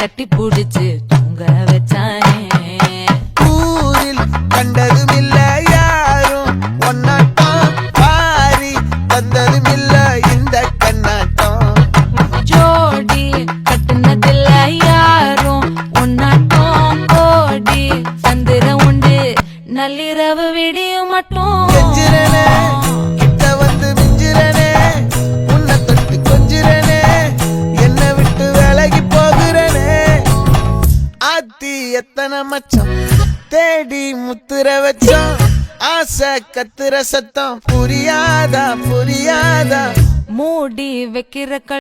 கட்டி புடிச்சு தூங்க வச்சானே. ஊரில் கண்டதும் இல்ல யாரும் ஒன்னாட்டம், பாரி தந்ததும் இல்ல இந்த கண்ணாட்டம். ஜோடி கட்டுனதில்ல யாரும் ஒன்னாட்டம், கோடி சந்திர உண்டு நள்ளிரவு விடியும் மட்டும். கெஞ்சிரனே கிட்ட வந்து மிஞ்சிரனே, உன்னை தொட்டு கொஞ்சிரனே, என்னை விட்டு விலகி போகிறனே. ஆத்தி எத்தனை மச்சம் தேடி முத்துற வச்சோம், ஆசை கத்துற சத்தம் புரியாதா புரியாதா. மூடி வைக்கிற